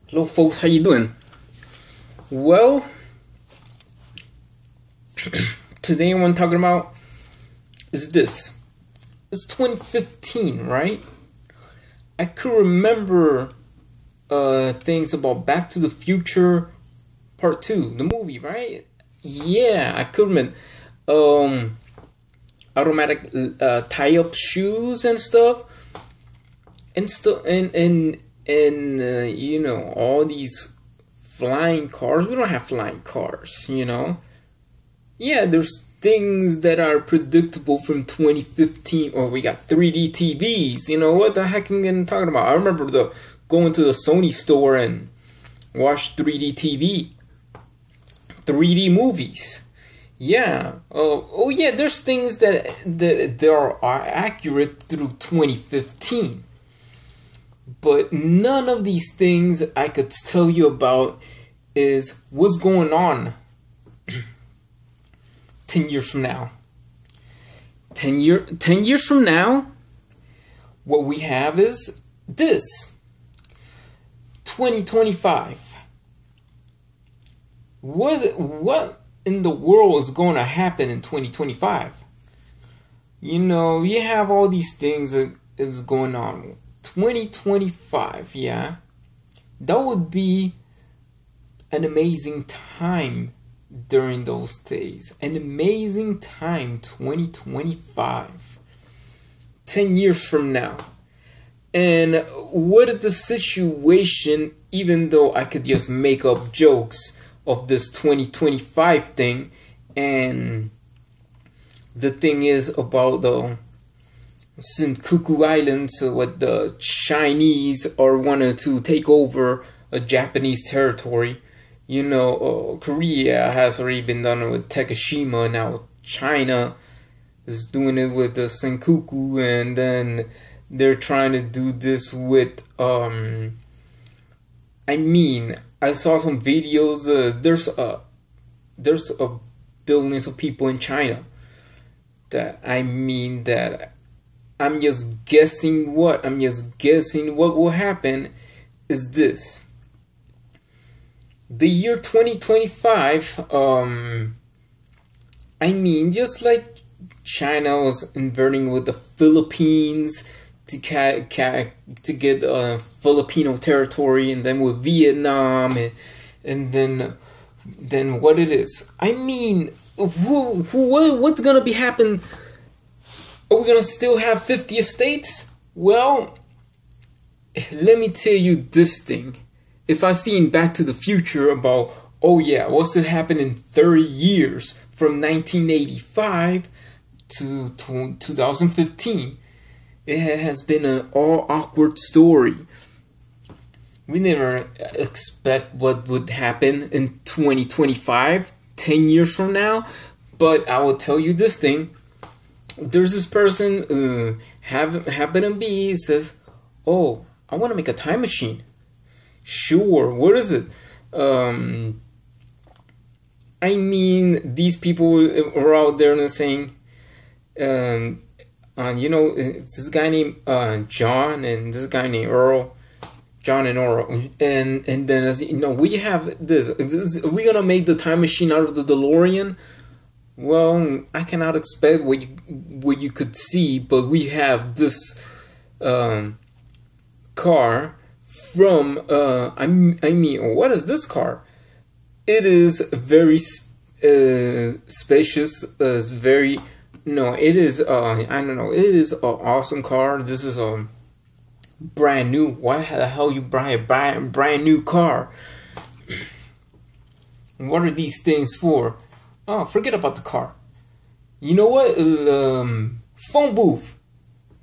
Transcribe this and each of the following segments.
Hello folks, how you doing? Well, today what I'm talking about is this. It's 2015, right? I could remember things about Back to the Future Part 2, the movie, right? Yeah, I could remember automatic tie-up shoes and stuff. And you know, all these flying cars. We don't have flying cars, you know. Yeah, there's things that are predictable from 2015. Or we got 3D TVs. You know, what the heck am I talking about? I remember going to the Sony store and watch 3D TV, 3D movies. Yeah. Oh yeah. There's things that are accurate through 2015. But none of these things I could tell you about is what's going on 10 years from now. 10 years from now, what we have is this. 2025. What in the world is going to happen in 2025? You know, you have all these things that is going on. 2025, yeah, that would be an amazing time during those days. An amazing time, 2025. 10 years from now. And what is the situation, even though I could just make up jokes of this 2025 thing, and the thing is about the Senkuku Islands, what the Chinese are wanted to take over a Japanese territory. You know, Korea has already been done with Takeshima. Now China is doing it with the Senkuku, and then they're trying to do this with. I saw some videos. There's billions of people in China. I'm just guessing what will happen is this. The year 2025, just like China was invading with the Philippines to get Filipino territory, and then with Vietnam, and then what it is. What's gonna be happening? Are we gonna still have 50 states? Well, let me tell you this thing. If I seen Back to the Future about, oh yeah, what's to happen in 30 years from 1985 to 2015, it has been an all awkward story. We never expect what would happen in 2025, 10 years from now. But I will tell you this thing. There's this person, happen to be, says, oh, I want to make a time machine. Sure, what is it? These people are out there and saying, you know, this guy named John and this guy named Earl. John and Earl. And then, you know, we have this. Are we going to make the time machine out of the DeLorean? Well, I cannot expect what you could see, but we have this car from what is this car? It is very spacious. It is I don't know. It is an awesome car. This is a brand new. Why the hell you buy a brand new car? What are these things for? Oh, forget about the car. You know what? Phone booth.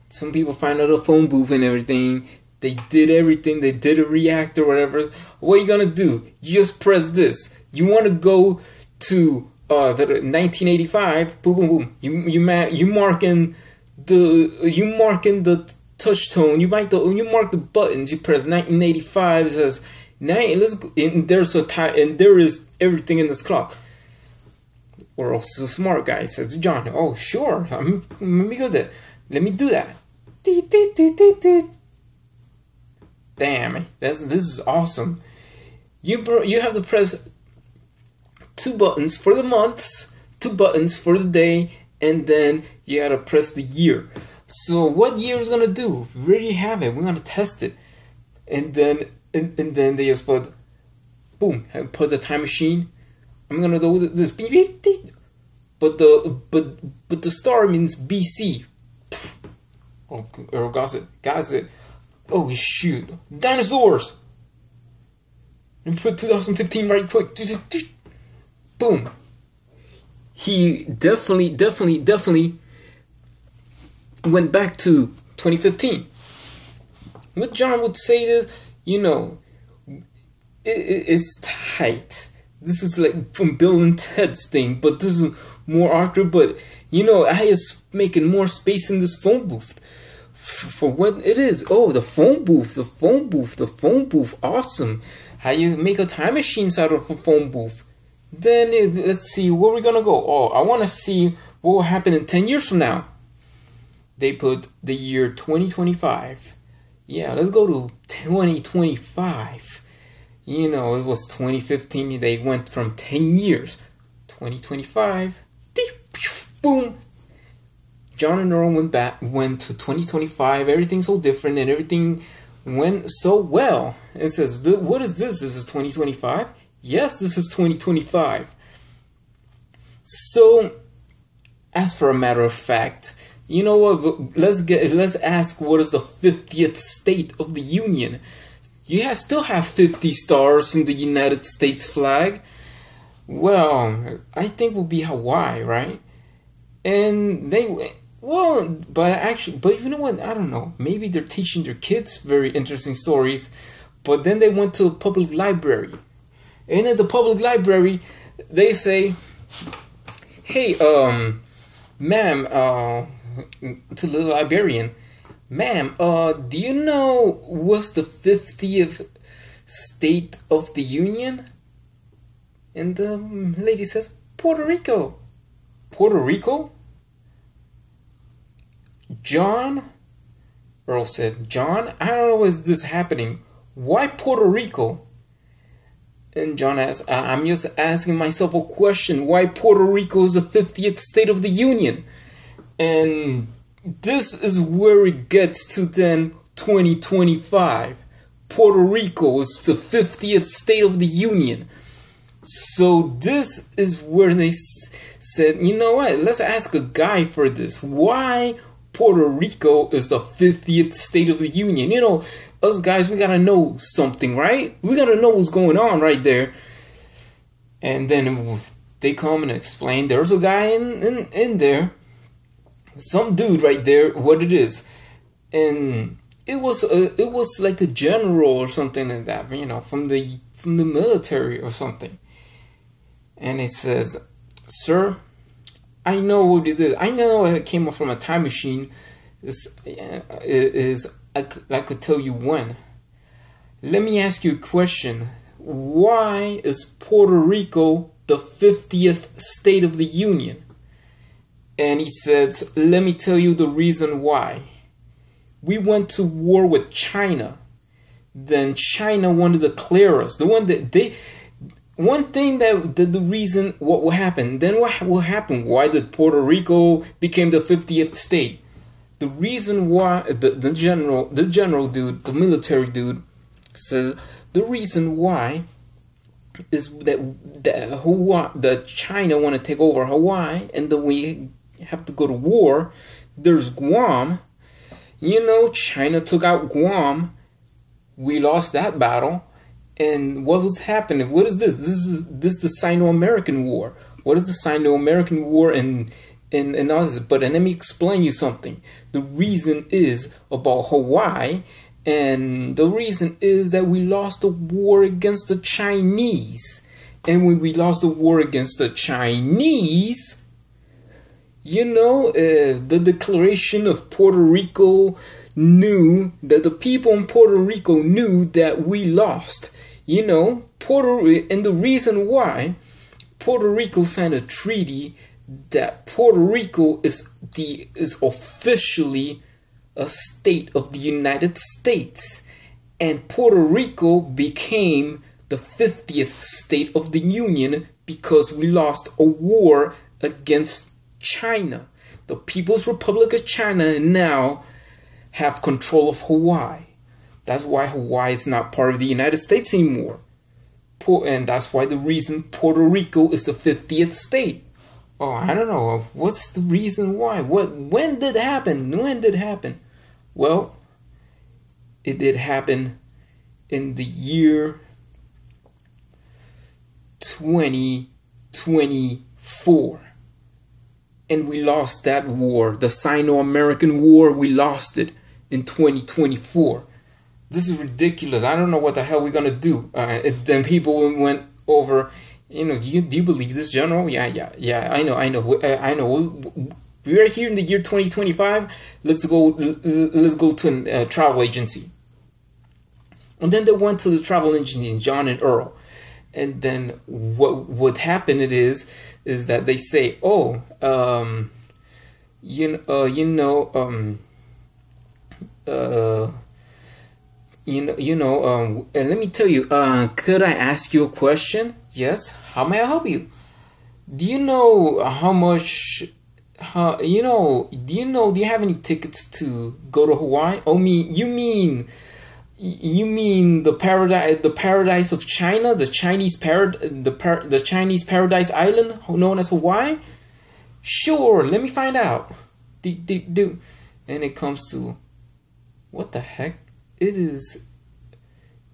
Some people find out a phone booth and everything. They did everything. They did a reactor, whatever. What are you gonna do? You just press this. You want to go to the 1985? Boom, boom, boom. You marking the touch tone. You mark the buttons. You press 1985. It says let's go. And there is everything in this clock. Or also smart guy says, John, oh sure, let me go there. Let me do that. Damn, this is awesome. You have to press 2 buttons for the months, 2 buttons for the day, and then you gotta press the year. So what year is gonna do? We already have it. We're gonna test it, and then they just put, boom, put the time machine. I'm gonna do this, but the star means BC. Oh, Earl got it. Oh shoot, dinosaurs. And put 2015 right quick. Boom. He definitely went back to 2015. What John would say is, it's tight. This is like from Bill and Ted's thing, but this is more awkward. But I is making more space in this phone booth for what it is. Oh, the phone booth, awesome. How you make a time machine out of a phone booth? Then let's see where we're gonna go. Oh, I want to see what will happen in 10 years from now. They put the year 2025. Yeah, let's go to 2025. It was 2015. They went from 10 years. 2025. Boom. John and Earl went to 2025. Everything's so different and everything went so well. It says, what is this? This is 2025? Yes, this is 2025. So, as for a matter of fact, you know what? Let's ask, what is the 50th state of the Union? You still have 50 stars in the United States flag. Well, I think will be Hawaii, right? And but you know what? I don't know. Maybe they're teaching their kids very interesting stories. But then they went to a public library. And at the public library, they say, hey, ma'am, to the librarian, ma'am, do you know what's the 50th state of the Union? And the lady says, Puerto Rico. Puerto Rico? John? Earl said, John, I don't know why is this happening. Why Puerto Rico? And John asked, I'm just asking myself a question. Why Puerto Rico is the 50th state of the Union? And this is where it gets to then 2025. Puerto Rico is the 50th state of the Union. So this is where they said, you know what, let's ask a guy for this. Why Puerto Rico is the 50th state of the Union? Us guys, we gotta know something, right? We gotta know what's going on right there. And then they come and explain. There's a guy in there, some dude right there, what it is. And it was like a general or something like that, from the military or something. And it says, sir, I know what it is. I know it came up from a time machine. I could tell you when. Let me ask you a question. Why is Puerto Rico the 50th state of the Union? And he says, let me tell you the reason why. We went to war with China. Then China wanted to declare us. The reason what will happen. Then what will happen? Why did Puerto Rico became the 50th state? The reason why the general dude, the military dude, says the reason why is that China want to take over Hawaii, and then we have to go to war. There's Guam. China took out Guam. We lost that battle. And what was happening? What is this? This is the Sino-American War. What is the Sino-American War and all this? But let me explain you something. The reason is about Hawaii, and the reason is that we lost the war against the Chinese. And when we lost the war against the Chinese, the declaration of Puerto Rico knew that the people in Puerto Rico knew that we lost. And the reason why Puerto Rico signed a treaty that Puerto Rico is officially a state of the United States, and Puerto Rico became the 50th state of the Union because we lost a war against China. The People's Republic of China now have control of Hawaii. That's why Hawaii is not part of the United States anymore. And that's why the reason Puerto Rico is the 50th state. Oh, I don't know. What's the reason why? When did it happen? When did it happen? Well, it did happen in the year 2024. And we lost that war. The Sino-American War, we lost it in 2024. This is ridiculous. I don't know what the hell we're going to do. Then people went over, do you believe this, General? Yeah, I know. We're here in the year 2025. Let's go to a travel agency. And then they went to the travel agency, John and Earl. And then what happened is that they say, and let me tell you, could I ask you a question? Yes. How may I help you? Do you know how much? Do you have any tickets to go to Hawaii? Oh, you mean the paradise of China, the Chinese paradise island known as Hawaii? Sure, let me find out. And it comes to, what the heck? It is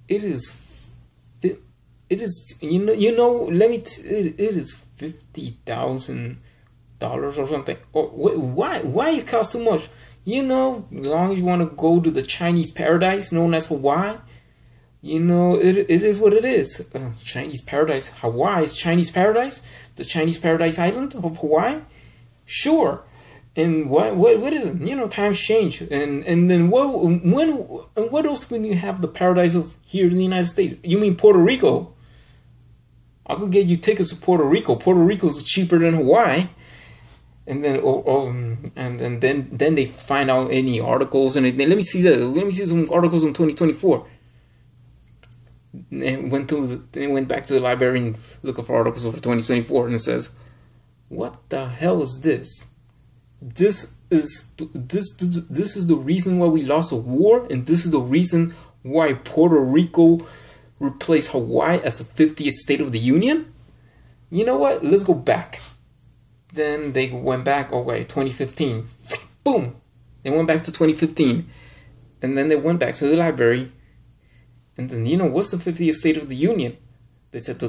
it is $50,000 or something. Why it costs too much? As long as you want to go to the Chinese paradise known as Hawaii, it is what it is. Chinese paradise, Hawaii is Chinese paradise, the Chinese paradise island of Hawaii. Sure. And what is it? Times change, and then what else can you have the paradise of here in the United States? You mean Puerto Rico? I could get you tickets to Puerto Rico. Puerto Rico is cheaper than Hawaii. And then then they find out any articles, and then let me see some articles in 2024. They went back to the library and looked for articles for 2024, and it says, "What the hell is this? This is the reason why we lost a war, and this is the reason why Puerto Rico replaced Hawaii as the 50th state of the Union." You know what? Let's go back. Then they went back, 2015. Boom! They went back to 2015. And then they went back to the library. And then, what's the 50th state of the Union? They said to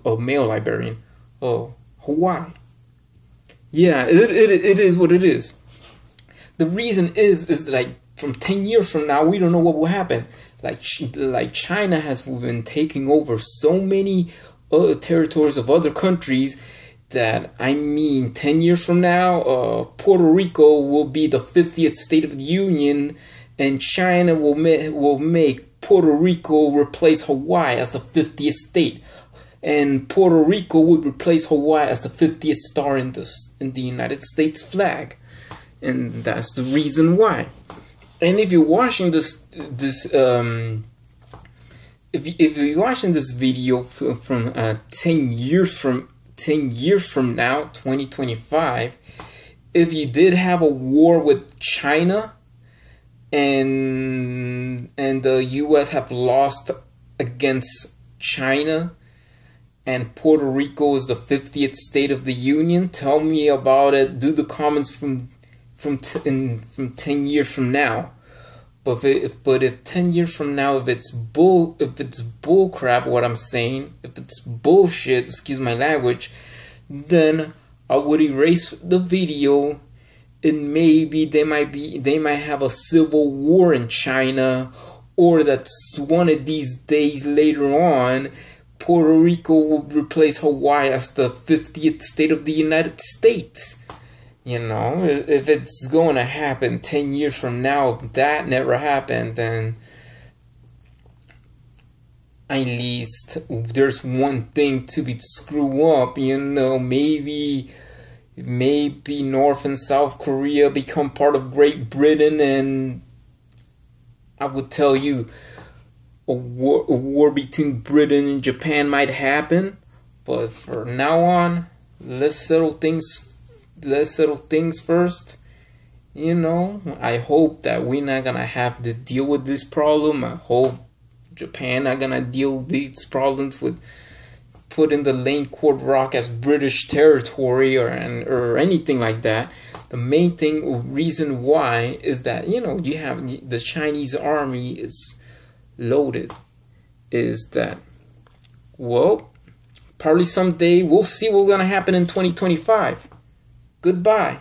a male librarian, "Oh, Hawaii." Yeah, it is what it is. The reason is that from 10 years from now, we don't know what will happen. Like China has been taking over so many other territories of other countries that, 10 years from now, Puerto Rico will be the 50th state of the Union, and China will make Puerto Rico replace Hawaii as the 50th state. And Puerto Rico would replace Hawaii as the 50th star in the United States flag, and that's the reason why. And if you're watching if you're watching this video from 10 years from now, 2025, if you did have a war with China, and the U.S. have lost against China, and Puerto Rico is the 50th state of the Union, tell me about it. Do the comments from 10 years from now. But if 10 years from now, if it's bull crap, what I'm saying, if it's bullshit, excuse my language, then I would erase the video, and maybe they might have a civil war in China, or that's one of these days later on, Puerto Rico will replace Hawaii as the 50th state of the United States. If it's going to happen 10 years from now, if that never happened, then at least there's one thing to be screw up. Maybe North and South Korea become part of Great Britain, and I would tell you, a war between Britain and Japan might happen, but for now on, let's settle things first. You know, I hope that we're not gonna have to deal with this problem. I hope Japan not gonna deal with these problems with putting the Lane Court Rock as British territory or anything like that. The main reason why is that, you know, you have the Chinese army is loaded. Is that, well, probably someday we'll see what's gonna happen in 2025. Goodbye.